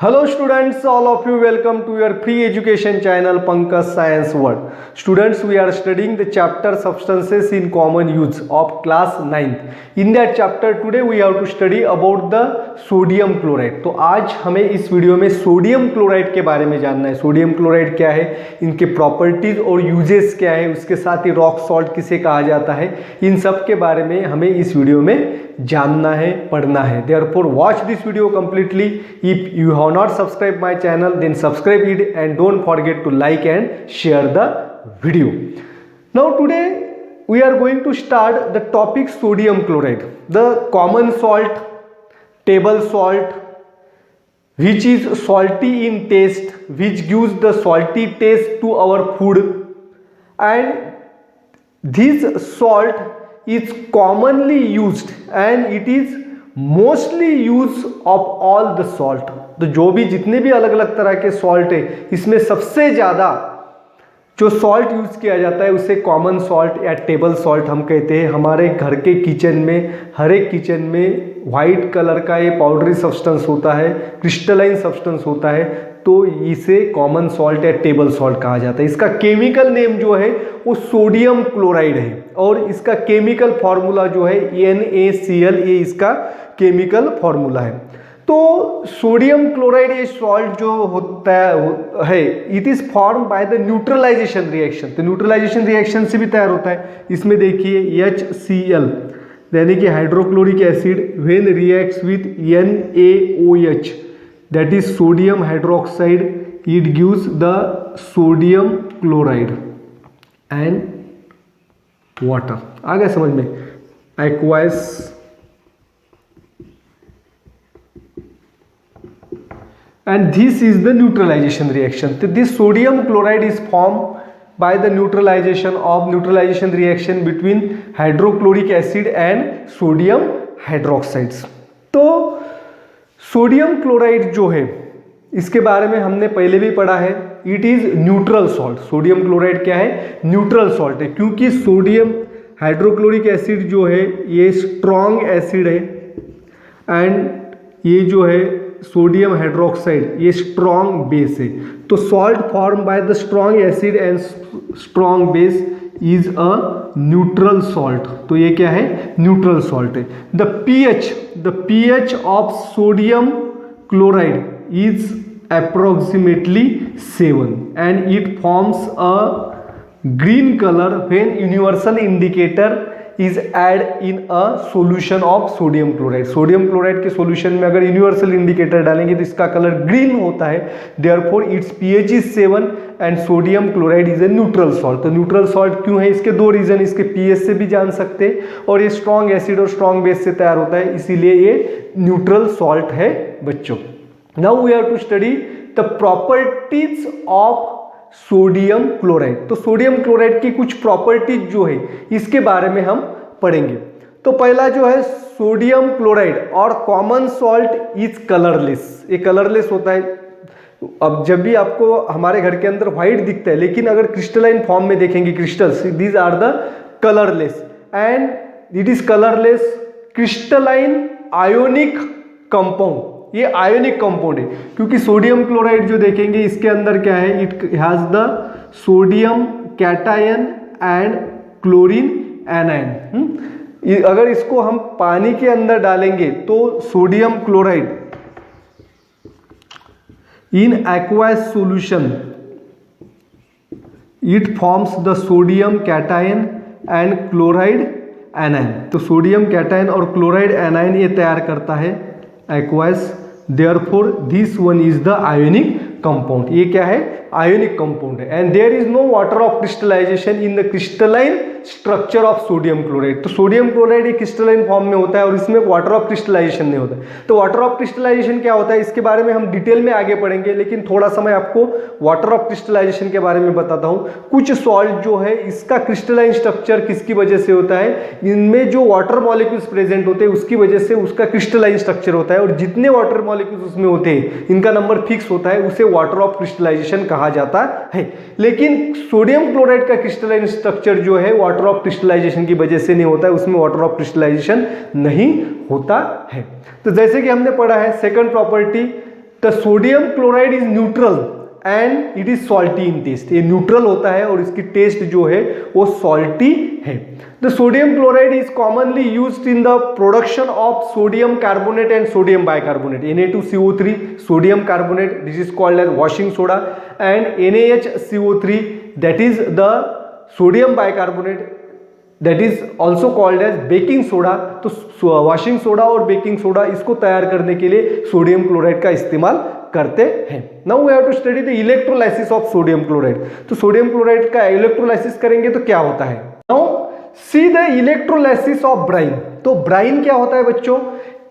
Hello students, all of you welcome to your free education channel Pankaj Science World. Students, we are studying the chapter Substances in Common Use of class 9th. In that chapter today we have to study about the sodium chloride. तो आज हमें इस video में sodium chloride के बारे में जानना है. सोडियम क्लोराइड क्या है, इनके प्रॉपर्टीज और यूजेस क्या है, उसके साथ ही रॉक सॉल्ट किसे कहा जाता है, इन सब के बारे में हमें इस वीडियो में जानना है, पढ़ना है. Therefore watch this video completely. If you have not subscribed my channel, then subscribe it and don't forget to like and share the video. Now today we are going to start the topic sodium chloride, the common salt, table salt, which is salty in taste, which gives the salty taste to our food, and this salt is commonly used and it is mostly use of all the salt. तो जो भी जितने भी अलग अलग तरह के salt है, इसमें सबसे ज़्यादा जो सॉल्ट यूज किया जाता है उसे कॉमन सॉल्ट या टेबल सॉल्ट हम कहते हैं. हमारे घर के किचन में, हर एक किचन में वाइट कलर का ये पाउडरी सब्सटेंस होता है, क्रिस्टलाइन सब्सटेंस होता है, तो इसे कॉमन सॉल्ट या टेबल सॉल्ट कहा जाता है. इसका केमिकल नेम जो है वो सोडियम क्लोराइड है और इसका केमिकल फॉर्मूला जो है NaCl, ये इसका केमिकल फॉर्मूला है. तो सोडियम क्लोराइड ये सॉल्ट जो होता है it is form by the neutralization reaction. तो न्यूट्रलाइजेशन रिएक्शन से भी तैयार होता है. इसमें देखिए HCl यानी कि hydrochloric acid when reacts with NaOH, that is sodium hydroxide, it gives the sodium chloride and water. आ गया समझ में? aqueous and this is the neutralization reaction. So this sodium chloride is formed by the neutralization reaction between hydrochloric acid and sodium hydroxides. तो sodium chloride जो है इसके बारे में हमने पहले भी पढ़ा है. It is neutral salt. Sodium chloride क्या है? न्यूट्रल सॉल्ट है, क्योंकि सोडियम हाइड्रोक्लोरिक एसिड जो है ये स्ट्रॉन्ग एसिड है एंड ये जो है सोडियम हाइड्रोक्साइड ये स्ट्रॉन्ग बेस है. तो salt form by the strong acid and strong base is a neutral salt. तो ये क्या है? न्यूट्रल सॉल्ट है. The pH of sodium chloride is approximately 7 and it forms a green color when universal indicator is add in a solution of sodium chloride. Sodium chloride के solution में अगर universal indicator डालेंगे तो इसका colour green होता है. Therefore it's pH is 7 and sodium chloride is a neutral salt. तो neutral salt क्यों है? इसके दो रीजन. इसके pH से भी जान सकते हैं और ये स्ट्रॉन्ग एसिड और स्ट्रॉन्ग बेस से तैयार होता है, इसीलिए ये न्यूट्रल सॉल्ट है बच्चों. Now we have to study the properties of sodium chloride. तो सोडियम क्लोराइड की कुछ प्रॉपर्टीज जो है इसके बारे में हम पढ़ेंगे. तो पहला जो है सोडियम क्लोराइड और कॉमन सॉल्ट इज कलरलेस. ये कलरलेस होता है. अब जब भी आपको हमारे घर के अंदर व्हाइट दिखता है, लेकिन अगर क्रिस्टलाइन फॉर्म में देखेंगे crystals, these are the colourless and it is colourless crystalline ionic compound. ये आयोनिक कंपाउंड है क्योंकि सोडियम क्लोराइड जो देखेंगे इसके अंदर क्या है? It has the sodium cation and chlorine anion. अगर इसको हम पानी के अंदर डालेंगे तो sodium chloride in aqueous solution it forms the sodium cation and chloride anion. तो सोडियम कैटायन और क्लोराइड एनायन ये तैयार करता है aqueous. Therefore this one is the ionic compound. ये क्या है? आयोनिक कंपाउंड है. And there is no water of crystallization in the crystalline structure of sodium chloride. तो सोडियम क्लोराइड एक क्रिस्टलाइन फॉर्म में होता है और इसमें वाटर ऑफ क्रिस्टलाइजेशन नहीं होता है. तो वाटर ऑफ क्रिस्टलाइजेशन क्या होता है इसके बारे में हम डिटेल में आगे पढ़ेंगे, लेकिन थोड़ा सा मैं आपको वाटर ऑफ क्रिस्टलाइजेशन के बारे में बताता हूँ. कुछ सॉल्ट जो है इसका क्रिस्टलाइन स्ट्रक्चर किसकी वजह से होता है? इनमें जो वाटर मॉलिक्यूल्स प्रेजेंट होते हैं उसकी वजह से उसका क्रिस्टलाइन स्ट्रक्चर होता है, और जितने वाटर मॉलिक्यूल्स उसमें होते हैं इनका नंबर फिक्स होता है, उसे वाटर ऑफ क्रिस्टलाइजेशन कहा जाता है. लेकिन सोडियम क्लोराइड का क्रिस्टलाइन स्ट्रक्चर जो है वाटर ऑफ क्रिस्टलाइजेशन की वजह से नहीं होता है, उसमें वाटर ऑफ क्रिस्टलाइजेशन नहीं होता है. तो जैसे कि हमने पढ़ा है second property the sodium chloride is neutral and it is salty in taste. ये न्यूट्रल होता है और इसकी टेस्ट जो है वो सॉल्टी है। The sodium chloride is commonly used in the production of sodium carbonate and sodium bicarbonate. Na2CO3 sodium carbonate, this is called as washing soda, and NaHCO3 that is the sodium bicarbonate, that is also called as baking soda. तो washing soda और baking soda इसको तैयार करने के लिए sodium chloride का इस्तेमाल करते हैं। Now we have to study the electrolysis of sodium chloride. तो सोडियम क्लोराइड का इलेक्ट्रोलाइसिस करेंगे तो क्या होता है। Now see the electrolysis of brine. तो ब्राइन क्या होता है बच्चों,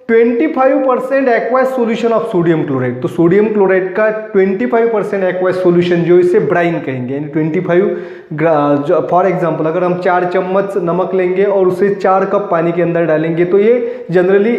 25% aqueous solution of sodium chloride. तो सोडियम क्लोराइड का 25% एक्वायस सॉल्यूशन जो इसे ब्राइन कहेंगे, यानी 25 फॉर एग्जांपल अगर हम 4 चम्मच नमक लेंगे और उसे 4 कप पानी के अंदर डालेंगे तो ये जनरली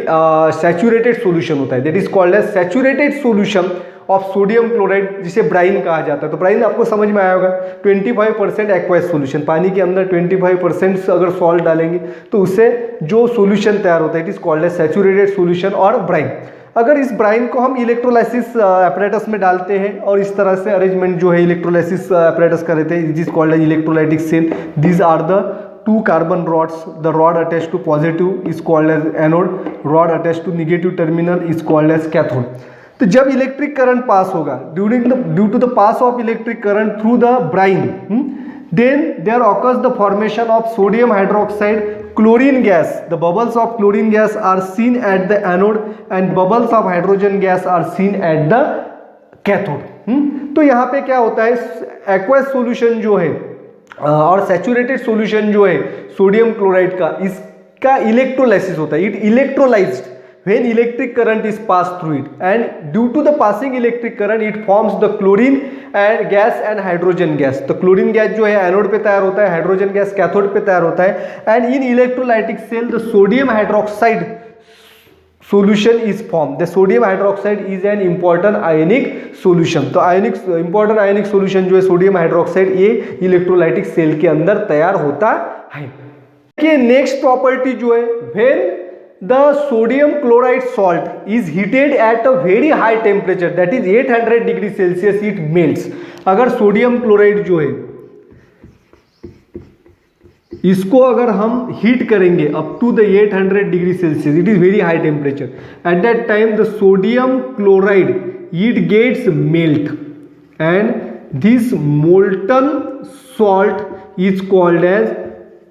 सैचुरेटेड सॉल्यूशन होता है, that is called as saturated solution of sodium chloride, जिसे ब्राइन कहा जाता है। तो ब्राइन आपको समझ में आया होगा, 25% एक्वायस सॉल्यूशन, पानी के अंदर 25% अगर सॉल्ट डालेंगे तो उससे जो सॉल्यूशन तैयार होता है it is called as saturated solution और ब्राइन। अगर इस ब्राइन को हम इलेक्ट्रोलाइसिस apparatus में डालते हैं और इस तरह से अरेंजमेंट जो है इलेक्ट्रोलाइसिस apparatus का रहते हैं, it is called as electrolytic cell. These are the 2 carbon rods, the rod attached to positive is called as anode, rod attached to negative terminal is called as cathode। तो जब electric current pass होगा due to the pass of electric current through the brine, then there occurs the formation of sodium hydroxide, chlorine gas. The bubbles of chlorine gas are seen at the anode and bubbles of hydrogen gas are seen at the cathode. तो यहाँ पे क्या होता है, aqueous solution जो है और saturated solution जो है सोडियम क्लोराइड का, इसका इलेक्ट्रोलाइसिस होता है। It electrolysed when electric current is passed through it, and due to the passing electric current it forms the chlorine and gas and hydrogen gas। तो क्लोरीन गैस जो है anode पे तैयार होता है, हाइड्रोजन गैस कैथोड पे तैयार होता है, and in electrolytic cell the sodium hydroxide solution is formed। the sodium hydroxide is an important ionic solution। तो आयनिक इंपॉर्टेंट आयनिक सॉल्यूशन जो है सोडियम हाइड्रोक्साइड, ये इलेक्ट्रोलाइटिक सेल के अंदर तैयार होता है। देखिए नेक्स्ट प्रॉपर्टी जो है, when the sodium chloride salt is heated at a very high temperature, that is 800 degree Celsius, it melts। अगर सोडियम क्लोराइड जो है इसको अगर हम हीट करेंगे up to the 800 degree Celsius, it is very high temperature, at that time the sodium chloride it gets melt and this molten salt is called as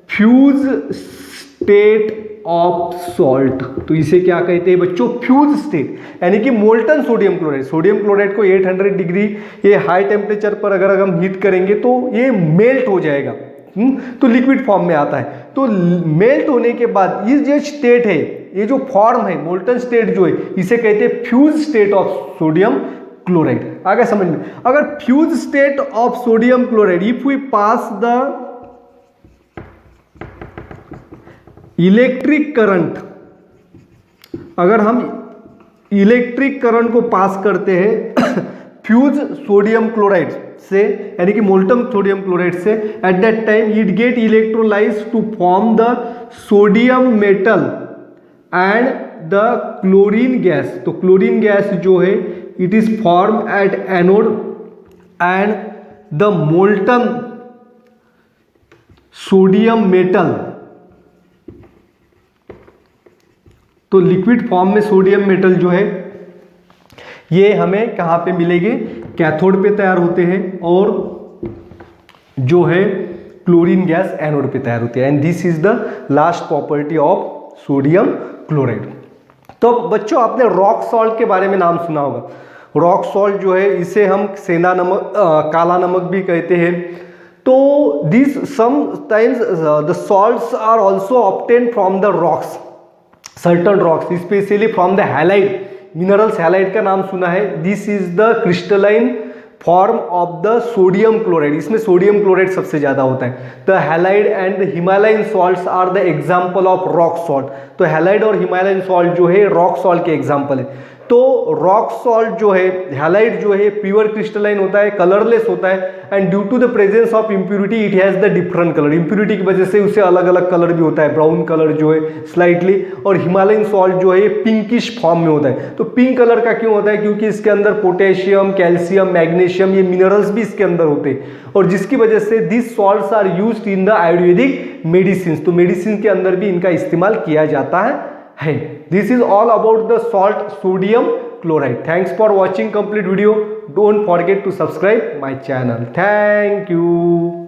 fuse state of salt. तो इसे क्या कहते हैं बच्चों, fuse state, यानी कि molten sodium chloride. Sodium chloride को 800 degree ये हाई टेम्परेचर पर अगर हम हीट करेंगे तो ये मेल्ट हो जाएगा, तो लिक्विड फॉर्म में आता है। तो मेल्ट होने के बाद ये जो स्टेट है, ये जो फॉर्म है मोल्टन स्टेट जो है, इसे कहते हैं fuse state of sodium chloride. आगे समझ में, अगर fuse state of sodium chloride, if we pass the electric current, अगर हम इलेक्ट्रिक करंट को पास करते हैं फ्यूज सोडियम क्लोराइड से, यानी कि मोल्टन सोडियम क्लोराइड से, at that time it get electrolyse to form the sodium metal and the chlorine gas. तो क्लोरीन गैस जो है it is form at anode and the molten sodium metal, तो liquid form में sodium metal जो है ये हमें कहाँ पे मिलेंगे, कैथोड पे तैयार होते हैं, और जो है क्लोरीन गैस एनोड पे तैयार होती है। And this is the last property of sodium chloride. तो बच्चों आपने रॉक सॉल्ट के बारे में नाम सुना होगा। रॉक सॉल्ट जो है इसे हम सेंधा नमक, काला नमक भी कहते हैं। तो this sometimes the salts are also obtain from the rocks, certain rocks, specially from the halite minerals. Halite का नाम सुना है, this is the crystalline form of the sodium chloride. इसमें सोडियम क्लोराइड सबसे ज्यादा होता है। The halite and the Himalayan salts are the example of rock salt. तो हैलाइड और हिमालयन सॉल्ट जो है रॉक सॉल्ट के एग्जाम्पल है। तो रॉक सॉल्ट जो है, हैलाइड जो है, प्योर क्रिस्टलाइन होता है, कलरलेस होता है, and due to the presence of impurity it has the different colour. Impurity की वजह से उसे अलग अलग कलर भी होता है, ब्राउन कलर जो है स्लाइटली, और हिमालयन सॉल्ट जो है पिंकिश फॉर्म में होता है। तो पिंक कलर का क्यों होता है? क्योंकि इसके अंदर पोटेशियम, कैल्शियम, मैग्नीशियम, ये मिनरल्स भी इसके अंदर होते हैं, और जिसकी वजह से this salts are used in the Ayurvedic medicine. तो मेडिसिन के अंदर भी इनका इस्तेमाल किया जाता है। This is all about the salt sodium chloride. Thanks for watching complete video. Don't forget to subscribe my channel. Thank you.